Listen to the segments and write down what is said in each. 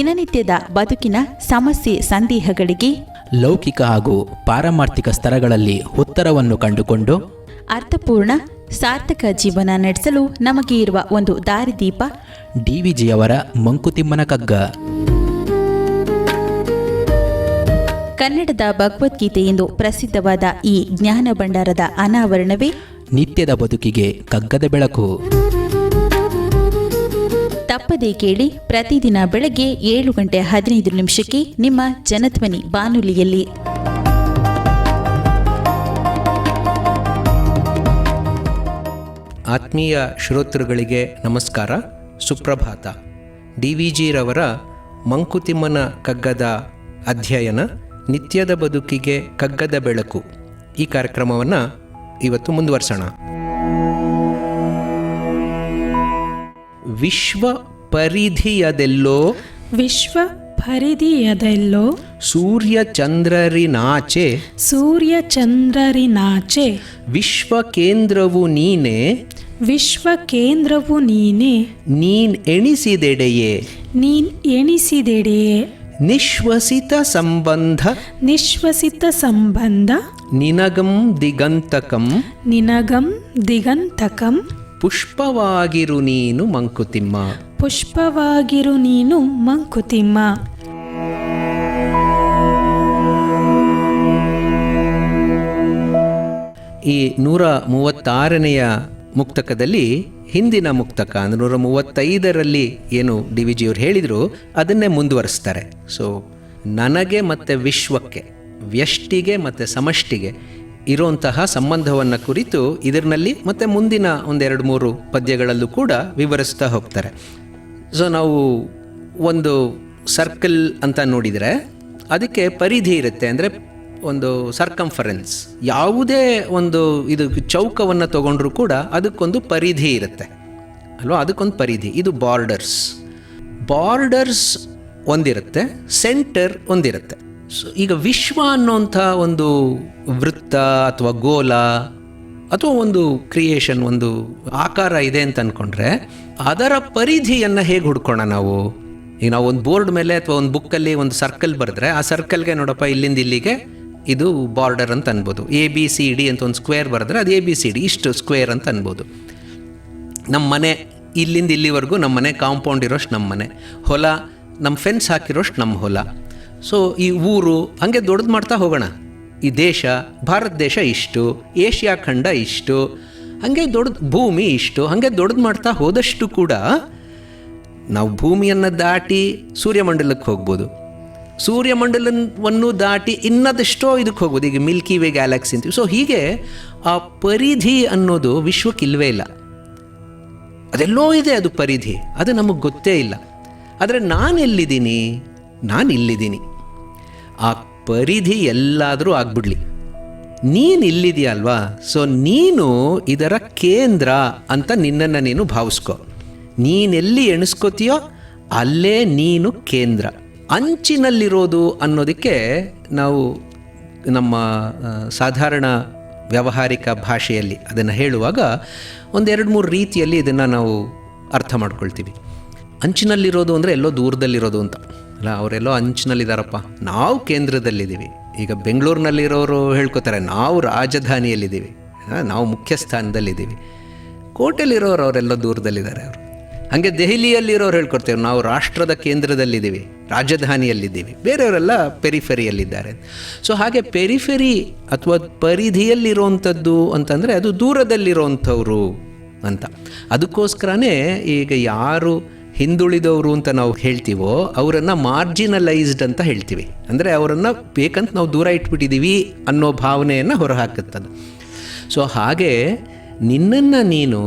ದಿನನಿತ್ಯದ ಬದುಕಿನ ಸಮಸ್ಯೆ ಸಂದೇಹಗಳಿಗೆ ಲೌಕಿಕ ಹಾಗೂ ಪಾರಮಾರ್ಥಿಕ ಸ್ತರಗಳಲ್ಲಿ ಉತ್ತರವನ್ನು ಕಂಡುಕೊಂಡು ಅರ್ಥಪೂರ್ಣ ಸಾರ್ಥಕ ಜೀವನ ನಡೆಸಲು ನಮಗೆ ಇರುವ ಒಂದು ದಾರಿದೀಪ ಡಿವಿಜಿಯವರ ಮಂಕುತಿಮ್ಮನ ಕಗ್ಗ. ಕನ್ನಡದ ಭಗವದ್ಗೀತೆ ಎಂದು ಪ್ರಸಿದ್ಧವಾದ ಈ ಜ್ಞಾನ ಭಂಡಾರದ ಅನಾವರಣವೇ ನಿತ್ಯದ ಬದುಕಿಗೆ ಕಗ್ಗದ ಬೆಳಕು. ತಪ್ಪದೇ ಕೇಳಿ, ಪ್ರತಿದಿನ ಬೆಳಗ್ಗೆ 7:15 ನಿಮ್ಮ ಜನಧ್ವನಿ ಬಾನುಲಿಯಲ್ಲಿ. ಆತ್ಮೀಯ ಶ್ರೋತೃಗಳಿಗೆ ನಮಸ್ಕಾರ, ಸುಪ್ರಭಾತ. ಡಿವಿಜಿರವರ ಮಂಕುತಿಮ್ಮನ ಕಗ್ಗದ ಅಧ್ಯಯನ ನಿತ್ಯದ ಬದುಕಿಗೆ ಕಗ್ಗದ ಬೆಳಕು ಈ ಕಾರ್ಯಕ್ರಮವನ್ನು ಇವತ್ತು ಮುಂದುವರ್ಸೋಣ. ವಿಶ್ವ ಪರಿಧಿಯದೆಲ್ಲೋ ಸೂರ್ಯ ಚಂದ್ರರಿನಾಚೆ ವಿಶ್ವ ಕೇಂದ್ರವು ನೀನೆ ನೀನ್ ಎಣಿಸಿದೆಡೆಯೇ ನಿಶ್ವಸಿತ ಸಂಬಂಧ ನಿನಗಂ ದಿಗಂತಕಂ ಪುಷ್ಪವಾಗಿರು ನೀನು ಮಂಕುತಿಮ್ಮ. ಈ 136ನೆಯ ಮುಕ್ತಕದಲ್ಲಿ ಹಿಂದಿನ ಮುಕ್ತಕ ಅಂದರೆ 135ರಲ್ಲಿ ಏನು ಡಿವಿಜಿಯವರು ಹೇಳಿದರು ಅದನ್ನೇ ಮುಂದುವರಿಸ್ತಾರೆ. ಸೊ ನನಗೆ ಮತ್ತು ವಿಶ್ವಕ್ಕೆ, ವ್ಯಷ್ಟಿಗೆ ಮತ್ತು ಸಮಷ್ಟಿಗೆ ಇರುವಂತಹ ಸಂಬಂಧವನ್ನು ಕುರಿತು ಇದರಲ್ಲಿ ಮತ್ತು ಮುಂದಿನ 1-2-3 ಪದ್ಯಗಳಲ್ಲೂ ಕೂಡ ವಿವರಿಸ್ತಾ ಹೋಗ್ತಾರೆ. ಸೊ ನಾವು ಒಂದು ಸರ್ಕಲ್ ಅಂತ ನೋಡಿದರೆ ಅದಕ್ಕೆ ಪರಿಧಿ ಇರುತ್ತೆ, ಅಂದರೆ ಒಂದು ಸರ್ಕಂಫರೆನ್ಸ್. ಯಾವುದೇ ಒಂದು ಇದು ಚೌಕವನ್ನು ತಗೊಂಡ್ರೂ ಕೂಡ ಅದಕ್ಕೊಂದು ಪರಿಧಿ ಇರುತ್ತೆ ಅಲ್ವಾ, ಅದಕ್ಕೊಂದು ಪರಿಧಿ. ಇದು ಬಾರ್ಡರ್ಸ್ ಒಂದಿರುತ್ತೆ, ಸೆಂಟರ್ ಒಂದಿರುತ್ತೆ. ಸೊ ಈಗ ವಿಶ್ವ ಅನ್ನೋಂಥ ಒಂದು ವೃತ್ತ ಅಥವಾ ಗೋಲ ಅಥವಾ ಒಂದು ಕ್ರಿಯೇಷನ್, ಒಂದು ಆಕಾರ ಇದೆ ಅಂತ ಅಂದ್ಕೊಂಡ್ರೆ ಅದರ ಪರಿಧಿಯನ್ನು ಹೇಗೆ ಹುಡ್ಕೋಣ ನಾವು? ಈಗ ನಾವು ಒಂದು ಬೋರ್ಡ್ ಮೇಲೆ ಅಥವಾ ಒಂದು ಬುಕ್ಕಲ್ಲಿ ಒಂದು ಸರ್ಕಲ್ ಬರೆದ್ರೆ ಆ ಸರ್ಕಲ್ಗೆ ನೋಡಪ್ಪ ಇಲ್ಲಿಂದ ಇಲ್ಲಿಗೆ ಇದು ಬಾರ್ಡರ್ ಅಂತ ಅನ್ಬೋದು. ABCD ಅಂತ ಒಂದು ಸ್ಕ್ವೇರ್ ಬರೆದ್ರೆ ಅದು ABCD ಇಷ್ಟು ಸ್ಕ್ವೇರ್ ಅಂತ ಅನ್ಬೋದು. ನಮ್ಮ ಮನೆ ಇಲ್ಲಿಂದ ಇಲ್ಲಿವರೆಗೂ ನಮ್ಮ ಮನೆ, ಕಾಂಪೌಂಡ್ ಇರೋಷ್ಟು ನಮ್ಮ ಮನೆ, ಹೊಲ ನಮ್ಮ ಫೆನ್ಸ್ ಹಾಕಿರೋಷ್ಟು ನಮ್ಮ ಹೊಲ. ಸೊ ಈ ಊರು ಹಾಗೆ ದೊಡ್ಡದು ಮಾಡ್ತಾ ಹೋಗೋಣ. ಈ ದೇಶ, ಭಾರತ ದೇಶ ಇಷ್ಟು, ಏಷ್ಯಾ ಖಂಡ ಇಷ್ಟು, ಹಾಗೆ ದೊಡ್ಡದು ಭೂಮಿ ಇಷ್ಟು, ಹಾಗೆ ದೊಡ್ಡದು ಮಾಡ್ತಾ ಹೋದಷ್ಟು ಕೂಡ ನಾವು ಭೂಮಿಯನ್ನು ದಾಟಿ ಸೂರ್ಯಮಂಡಲಕ್ಕೆ ಹೋಗ್ಬೋದು, ಸೂರ್ಯಮಂಡಲವನ್ನು ದಾಟಿ ಇನ್ನದೆಷ್ಟೋ ಇದಕ್ಕೆ ಹೋಗ್ಬೋದು, ಈಗ ಮಿಲ್ಕಿ ವೇ ಗ್ಯಾಲಕ್ಸಿ ಅಂತೀವಿ. ಸೊ ಹೀಗೆ ಆ ಪರಿಧಿ ಅನ್ನೋದು ವಿಶ್ವಕ್ಕಿಲ್ವೇ ಇಲ್ಲ, ಅದೆಲ್ಲೋ ಇದೆ ಅದು ಪರಿಧಿ, ಅದು ನಮಗೆ ಗೊತ್ತೇ ಇಲ್ಲ. ಆದರೆ ನಾನೆಲ್ಲಿದ್ದೀನಿ? ನಾನು ಇಲ್ಲಿದ್ದೀನಿ. ಆ ಪರಿಧಿ ಎಲ್ಲಾದರೂ ಆಗ್ಬಿಡ್ಲಿ, ನೀನು ಇಲ್ಲಿದೆಯಲ್ವಾ, ಸೊ ನೀನು ಇದರ ಕೇಂದ್ರ ಅಂತ ನಿನ್ನನ್ನು ನೀನು ಭಾವಿಸ್ಕೊ. ನೀನೆಲ್ಲಿ ಎಣಿಸ್ಕೋತೀಯೋ ಅಲ್ಲೇ ನೀನು ಕೇಂದ್ರ. ಅಂಚಿನಲ್ಲಿರೋದು ಅನ್ನೋದಕ್ಕೆ ನಾವು ನಮ್ಮ ಸಾಧಾರಣ ವ್ಯಾವಹಾರಿಕ ಭಾಷೆಯಲ್ಲಿ ಅದನ್ನು ಹೇಳುವಾಗ 1-2-3 ರೀತಿಯಲ್ಲಿ ಇದನ್ನು ನಾವು ಅರ್ಥ ಮಾಡ್ಕೊಳ್ತೀವಿ. ಅಂಚಿನಲ್ಲಿರೋದು ಅಂದರೆ ಎಲ್ಲೋ ದೂರದಲ್ಲಿರೋದು ಅಂತ ಅಲ್ಲ, ಅವರೆಲ್ಲೋ ಅಂಚಿನಲ್ಲಿದ್ದಾರಪ್ಪ, ನಾವು ಕೇಂದ್ರದಲ್ಲಿದ್ದೀವಿ. ಈಗ ಬೆಂಗಳೂರಿನಲ್ಲಿರೋರು ಹೇಳ್ಕೊತಾರೆ ನಾವು ರಾಜಧಾನಿಯಲ್ಲಿದ್ದೀವಿ, ನಾವು ಮುಖ್ಯ ಸ್ಥಾನದಲ್ಲಿದ್ದೀವಿ. ಕೋಟೆಯಲ್ಲಿರೋರು ಅವರೆಲ್ಲೋ ದೂರದಲ್ಲಿದ್ದಾರೆ ಅವರು. ಹಾಗೆ ದೆಹಲಿಯಲ್ಲಿರೋರು ಹೇಳ್ಕೊಡ್ತೇವೆ ನಾವು ರಾಷ್ಟ್ರದ ಕೇಂದ್ರದಲ್ಲಿದ್ದೀವಿ, ರಾಜಧಾನಿಯಲ್ಲಿದ್ದೀವಿ, ಬೇರೆಯವರೆಲ್ಲ ಪೆರಿಫೆರಿಯಲ್ಲಿದ್ದಾರೆ. ಸೊ ಹಾಗೆ ಪೆರಿಫೆರಿ ಅಥವಾ ಪರಿಧಿಯಲ್ಲಿರುವಂಥದ್ದು ಅಂತಂದರೆ ಅದು ದೂರದಲ್ಲಿರೋವಂಥವ್ರು ಅಂತ. ಅದಕ್ಕೋಸ್ಕರನೇ ಈಗ ಯಾರು ಹಿಂದುಳಿದವರು ಅಂತ ನಾವು ಹೇಳ್ತೀವೋ ಅವರನ್ನು ಮಾರ್ಜಿನಲೈಸ್ಡ್ ಅಂತ ಹೇಳ್ತೀವಿ. ಅಂದರೆ ಅವರನ್ನು ಬೇಕಂತ ನಾವು ದೂರ ಇಟ್ಬಿಟ್ಟಿದ್ದೀವಿ ಅನ್ನೋ ಭಾವನೆಯನ್ನು ಹೊರಹಾಕುತ್ತದೆ. ಸೊ ಹಾಗೆ ನಿನ್ನನ್ನು ನೀನು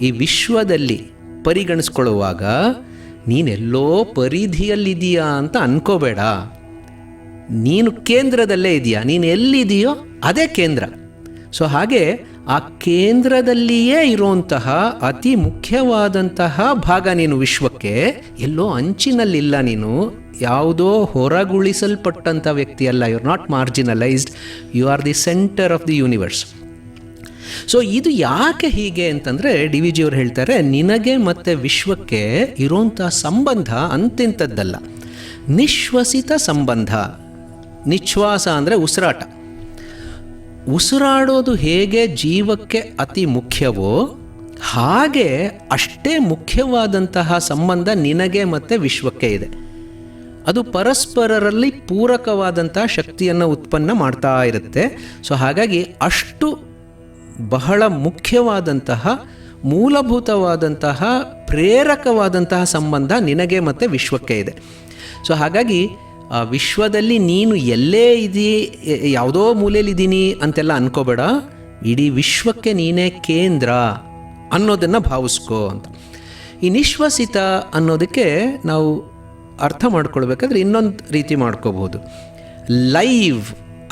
ಈ ವಿಶ್ವದಲ್ಲಿ ಪರಿಗಣಿಸ್ಕೊಳ್ಳುವಾಗ ನೀನೆಲ್ಲೋ ಪರಿಧಿಯಲ್ಲಿದೆಯಾ ಅಂತ ಅನ್ಕೋಬೇಡ. ನೀನು ಕೇಂದ್ರದಲ್ಲೇ ಇದೆಯಾ, ನೀನು ಎಲ್ಲಿದೆಯೋ ಅದೇ ಕೇಂದ್ರ. ಸೊ ಹಾಗೆ ಆ ಕೇಂದ್ರದಲ್ಲಿಯೇ ಇರುವಂತಹ ಅತಿ ಮುಖ್ಯವಾದಂತಹ ಭಾಗ ನೀನು ವಿಶ್ವಕ್ಕೆ. ಎಲ್ಲೋ ಅಂಚಿನಲ್ಲಿಲ್ಲ, ನೀನು ಯಾವುದೋ ಹೊರಗುಳಿಸಲ್ಪಟ್ಟಂಥ ವ್ಯಕ್ತಿ ಅಲ್ಲ. You are not marginalised, you are the centre of the universe. So ಇದು ಯಾಕೆ ಹೀಗೆ ಅಂತಂದರೆ ಡಿವಿಜಿಯವರು ಹೇಳ್ತಾರೆ, ನಿನಗೆ ಮತ್ತು ವಿಶ್ವಕ್ಕೆ ಇರೋಂಥ ಸಂಬಂಧ ಅಂತಿಂಥದ್ದಲ್ಲ. ನಿಶ್ವಸಿತ ಸಂಬಂಧ. ನಿಶ್ವಾಸ ಅಂದರೆ ಉಸಿರಾಟ. ಉಸಿರಾಡೋದು ಹೇಗೆ ಜೀವಕ್ಕೆ ಅತಿ ಮುಖ್ಯವೋ ಹಾಗೆ ಅಷ್ಟೇ ಮುಖ್ಯವಾದಂತಹ ಸಂಬಂಧ ನಿನಗೆ ಮತ್ತು ವಿಶ್ವಕ್ಕೆ ಇದೆ. ಅದು ಪರಸ್ಪರರಲ್ಲಿ ಪೂರಕವಾದಂತಹ ಶಕ್ತಿಯನ್ನು ಉತ್ಪನ್ನ ಮಾಡ್ತಾ ಇರುತ್ತೆ. ಸೊ ಹಾಗಾಗಿ ಅಷ್ಟು ಬಹಳ ಮುಖ್ಯವಾದಂತಹ ಮೂಲಭೂತವಾದಂತಹ ಪ್ರೇರಕವಾದಂತಹ ಸಂಬಂಧ ನಿನಗೆ ಮತ್ತು ವಿಶ್ವಕ್ಕೆ ಇದೆ. ಸೊ ಹಾಗಾಗಿ ವಿಶ್ವದಲ್ಲಿ ನೀನು ಎಲ್ಲೇ ಯಾವುದೋ ಮೂಲೆಯಲ್ಲಿದ್ದೀನಿ ಅಂತೆಲ್ಲ ಅನ್ಕೋಬೇಡ. ಇಡೀ ವಿಶ್ವಕ್ಕೆ ನೀನೇ ಕೇಂದ್ರ ಅನ್ನೋದನ್ನು ಭಾವಿಸ್ಕೋ ಅಂತ. ಈ ನಿಶ್ವಸಿತ ಅನ್ನೋದಕ್ಕೆ ನಾವು ಅರ್ಥ ಮಾಡ್ಕೊಳ್ಬೇಕಾದ್ರೆ ಇನ್ನೊಂದು ರೀತಿ ಮಾಡ್ಕೋಬೋದು.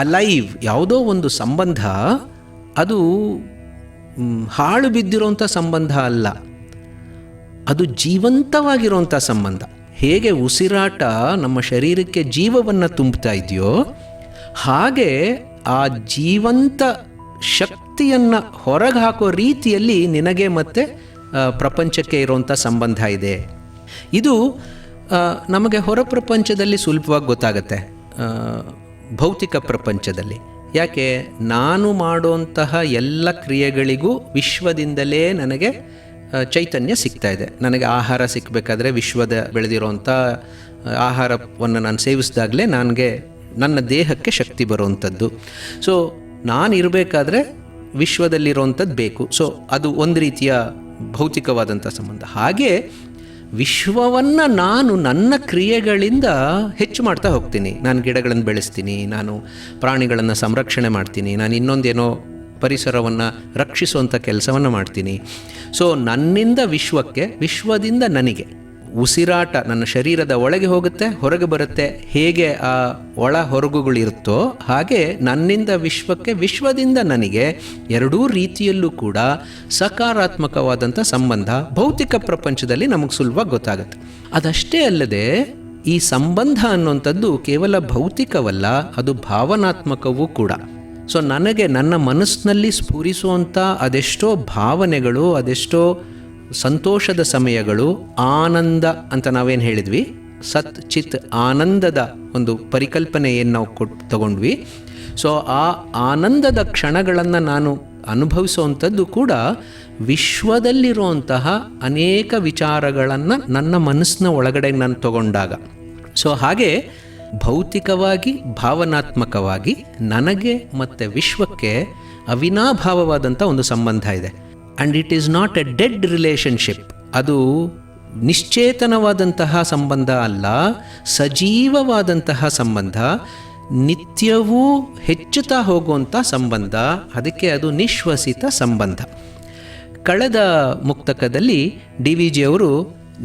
ಅಲೈವ್ ಯಾವುದೋ ಒಂದು ಸಂಬಂಧ ಅದು ಹಾಳು ಬಿದ್ದಿರೋಂಥ ಸಂಬಂಧ ಅಲ್ಲ, ಅದು ಜೀವಂತವಾಗಿರೋಂಥ ಸಂಬಂಧ. ಹೇಗೆ ಉಸಿರಾಟ ನಮ್ಮ ಶರೀರಕ್ಕೆ ಜೀವವನ್ನು ತುಂಬುತ್ತಾ ಇದೆಯೋ ಹಾಗೆ ಆ ಜೀವಂತ ಶಕ್ತಿಯನ್ನು ಹೊರಗೆ ಹಾಕೋ ರೀತಿಯಲ್ಲಿ ನಿನಗೆ ಮತ್ತು ಪ್ರಪಂಚಕ್ಕೆ ಇರೋಂಥ ಸಂಬಂಧ ಇದೆ. ಇದು ನಮಗೆ ಹೊರ ಪ್ರಪಂಚದಲ್ಲಿ ಸುಲಭವಾಗಿ ಗೊತ್ತಾಗುತ್ತೆ, ಭೌತಿಕ ಪ್ರಪಂಚದಲ್ಲಿ. ಯಾಕೆ? ನಾನು ಮಾಡುವಂತಹ ಎಲ್ಲ ಕ್ರಿಯೆಗಳಿಗೂ ವಿಶ್ವದಿಂದಲೇ ನನಗೆ ಚೈತನ್ಯ ಸಿಗ್ತಾ ಇದೆ. ನನಗೆ ಆಹಾರ ಸಿಕ್ಕಬೇಕಾದ್ರೆ ವಿಶ್ವದ ಬೆಳೆದಿರೋಂಥ ಆಹಾರವನ್ನು ನಾನು ಸೇವಿಸಿದಾಗಲೇ ನನ್ನ ದೇಹಕ್ಕೆ ಶಕ್ತಿ ಬರುವಂಥದ್ದು. ಸೊ ನಾನು ಇರಬೇಕಾದ್ರೆ ವಿಶ್ವದಲ್ಲಿರೋವಂಥದ್ದು ಬೇಕು. ಸೊ ಅದು ಒಂದು ರೀತಿಯ ಭೌತಿಕವಾದಂಥ ಸಂಬಂಧ. ಹಾಗೆ ವಿಶ್ವವನ್ನು ನಾನು ನನ್ನ ಕ್ರಿಯೆಗಳಿಂದ ಹೆಚ್ಚು ಮಾಡ್ತಾ ಹೋಗ್ತೀನಿ. ನಾನು ಗಿಡಗಳನ್ನು ಬೆಳೆಸ್ತೀನಿ, ನಾನು ಪ್ರಾಣಿಗಳನ್ನು ಸಂರಕ್ಷಣೆ ಮಾಡ್ತೀನಿ, ನಾನು ಇನ್ನೊಂದೇನೋ ಪರಿಸರವನ್ನು ರಕ್ಷಿಸುವಂಥ ಕೆಲಸವನ್ನು ಮಾಡ್ತೀನಿ. ಸೊ ನನ್ನಿಂದ ವಿಶ್ವಕ್ಕೆ, ವಿಶ್ವದಿಂದ ನನಗೆ. ಉಸಿರಾಟ ನನ್ನ ಶರೀರದ ಒಳಗೆ ಹೋಗುತ್ತೆ, ಹೊರಗೆ ಬರುತ್ತೆ. ಹೇಗೆ ಆ ಒಳ ಹೊರಗುಗಳಿರುತ್ತೋ ಹಾಗೆ ನನ್ನಿಂದ ವಿಶ್ವಕ್ಕೆ, ವಿಶ್ವದಿಂದ ನನಗೆ ಎರಡೂ ರೀತಿಯಲ್ಲೂ ಕೂಡ ಸಕಾರಾತ್ಮಕವಾದಂಥ ಸಂಬಂಧ ಭೌತಿಕ ಪ್ರಪಂಚದಲ್ಲಿ ನಮಗೆ ಸುಲಭವಾಗಿ ಗೊತ್ತಾಗುತ್ತೆ. ಅದಷ್ಟೇ ಅಲ್ಲದೆ ಈ ಸಂಬಂಧ ಅನ್ನುವಂಥದ್ದು ಕೇವಲ ಭೌತಿಕವಲ್ಲ, ಅದು ಭಾವನಾತ್ಮಕವೂ ಕೂಡ. ಸೊ ನನಗೆ ನನ್ನ ಮನಸ್ಸಿನಲ್ಲಿ ಸ್ಫುರಿಸುವಂಥ ಅದೆಷ್ಟೋ ಭಾವನೆಗಳು, ಅದೆಷ್ಟೋ ಸಂತೋಷದ ಸಮಯಗಳು, ಆನಂದ ಅಂತ ನಾವೇನು ಹೇಳಿದ್ವಿ, ಸತ್ ಚಿತ್ ಆನಂದದ ಒಂದು ಪರಿಕಲ್ಪನೆ ಏನು ನಾವು ತಗೊಂಡ್ವಿ. ಸೊ ಆ ಆನಂದದ ಕ್ಷಣಗಳನ್ನು ನಾನು ಅನುಭವಿಸುವಂಥದ್ದು ಕೂಡ ವಿಶ್ವದಲ್ಲಿರುವಂತಹ ಅನೇಕ ವಿಚಾರಗಳನ್ನು ನನ್ನ ಮನಸ್ಸಿನ ಒಳಗಡೆ ನಾನು ತಗೊಂಡಾಗ. ಸೊ ಹಾಗೆ ಭೌತಿಕವಾಗಿ, ಭಾವನಾತ್ಮಕವಾಗಿ ನನಗೆ ಮತ್ತು ವಿಶ್ವಕ್ಕೆ ಅವಿನಾಭಾವವಾದಂಥ ಒಂದು ಸಂಬಂಧ ಇದೆ. And it is not A dead relationship. ಅದು ನಿಶ್ಚೇತನವಾದಂತಹ ಸಂಬಂಧ ಅಲ್ಲ, ಸಜೀವವಾದಂತಹ ಸಂಬಂಧ, ನಿತ್ಯವೂ ಹೆಚ್ಚುತ್ತಾ ಹೋಗುವಂಥ ಸಂಬಂಧ. ಅದಕ್ಕೆ ಅದು ನಿಶ್ವಸಿತ ಸಂಬಂಧ. ಕಳೆದ ಮುಕ್ತಕದಲ್ಲಿ DVG ಅವರು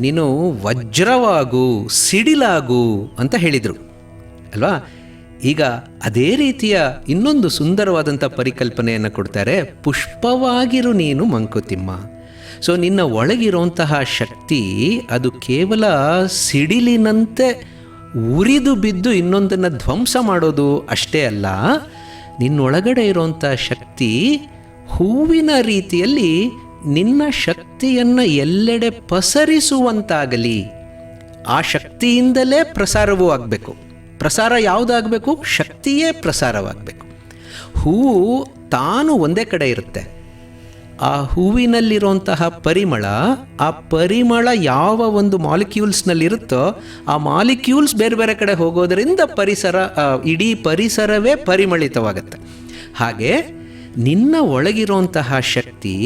ನೀನು ವಜ್ರವಾಗು, ಸಿಡಿಲಾಗು ಅಂತ ಹೇಳಿದರು ಅಲ್ವಾ. ಈಗ ಅದೇ ರೀತಿಯ ಇನ್ನೊಂದು ಸುಂದರವಾದಂಥ ಪರಿಕಲ್ಪನೆಯನ್ನು ಕೊಡ್ತಾರೆ, ಪುಷ್ಪವಾಗಿರು ನೀನು ಮಂಕುತಿಮ್ಮ. ಸೊ ನಿನ್ನ ಒಳಗಿರುವಂತಹ ಶಕ್ತಿ ಅದು ಕೇವಲ ಸಿಡಿಲಿನಂತೆ ಉರಿದು ಬಿದ್ದು ಇನ್ನೊಂದನ್ನು ಧ್ವಂಸ ಮಾಡೋದು ಅಷ್ಟೇ ಅಲ್ಲ, ನಿನ್ನೊಳಗಡೆ ಇರುವಂಥ ಶಕ್ತಿ ಹೂವಿನ ರೀತಿಯಲ್ಲಿ ನಿನ್ನ ಶಕ್ತಿಯನ್ನು ಎಲ್ಲೆಡೆ ಪಸರಿಸುವಂತಾಗಲಿ. ಆ ಶಕ್ತಿಯಿಂದಲೇ ಪ್ರಸಾರವೂ ಆಗಬೇಕು. ಪ್ರಸಾರ ಯಾವುದಾಗಬೇಕು? ಶಕ್ತಿಯೇ ಪ್ರಸಾರವಾಗಬೇಕು. ಹೂವು ತಾನು ಒಂದೇ ಕಡೆ ಇರುತ್ತೆ. ಆ ಹೂವಿನಲ್ಲಿರುವಂತಹ ಪರಿಮಳ, ಆ ಪರಿಮಳ ಯಾವ ಒಂದು ಮಾಲಿಕ್ಯೂಲ್ಸ್ನಲ್ಲಿರುತ್ತೋ ಆ ಮಾಲಿಕ್ಯೂಲ್ಸ್ ಬೇರೆ ಬೇರೆ ಕಡೆ ಹೋಗೋದರಿಂದ ಇಡೀ ಪರಿಸರವೇ ಪರಿಮಳಿತವಾಗುತ್ತೆ. ಹಾಗೆ ನಿನ್ನ ಒಳಗಿರುವಂತಹ ಶಕ್ತಿ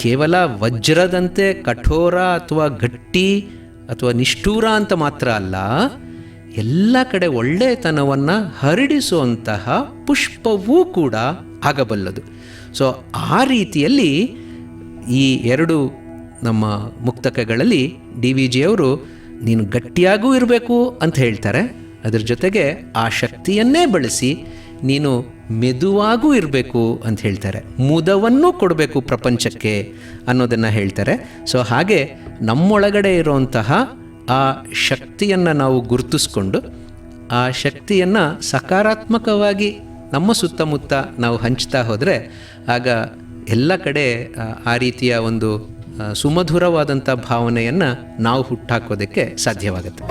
ಕೇವಲ ವಜ್ರದಂತೆ ಕಠೋರ ಅಥವಾ ಗಟ್ಟಿ ಅಥವಾ ನಿಷ್ಠೂರ ಅಂತ ಮಾತ್ರ ಅಲ್ಲ, ಎಲ್ಲ ಕಡೆ ಒಳ್ಳೆತನವನ್ನು ಹರಡಿಸುವಂತಹ ಪುಷ್ಪವೂ ಕೂಡ ಆಗಬಲ್ಲದು. ಸೊ ಆ ರೀತಿಯಲ್ಲಿ ಈ ಎರಡು ನಮ್ಮ ಮುಕ್ತಕಗಳಲ್ಲಿ DVG ಅವರು ನೀನು ಗಟ್ಟಿಯಾಗೂ ಇರಬೇಕು ಅಂತ ಹೇಳ್ತಾರೆ, ಅದರ ಜೊತೆಗೆ ಆ ಶಕ್ತಿಯನ್ನೇ ಬಳಸಿ ನೀನು ಮೆದುವಾಗೂ ಇರಬೇಕು ಅಂತ ಹೇಳ್ತಾರೆ, ಮುದವನ್ನು ಕೊಡಬೇಕು ಪ್ರಪಂಚಕ್ಕೆ ಅನ್ನೋದನ್ನು ಹೇಳ್ತಾರೆ. ಸೊ ಹಾಗೆ ನಮ್ಮೊಳಗಡೆ ಇರುವಂತಹ ಆ ಶಕ್ತಿಯನ್ನು ನಾವು ಗುರುತಿಸ್ಕೊಂಡು ಆ ಶಕ್ತಿಯನ್ನು ಸಕಾರಾತ್ಮಕವಾಗಿ ನಮ್ಮ ಸುತ್ತಮುತ್ತ ನಾವು ಹಂಚ್ತಾ ಹೋದರೆ ಆಗ ಎಲ್ಲ ಕಡೆ ಆ ರೀತಿಯ ಒಂದು ಸುಮಧುರವಾದಂಥ ಭಾವನೆಯನ್ನು ನಾವು ಹುಟ್ಟಾಕೋದಕ್ಕೆ ಸಾಧ್ಯವಾಗುತ್ತೆ.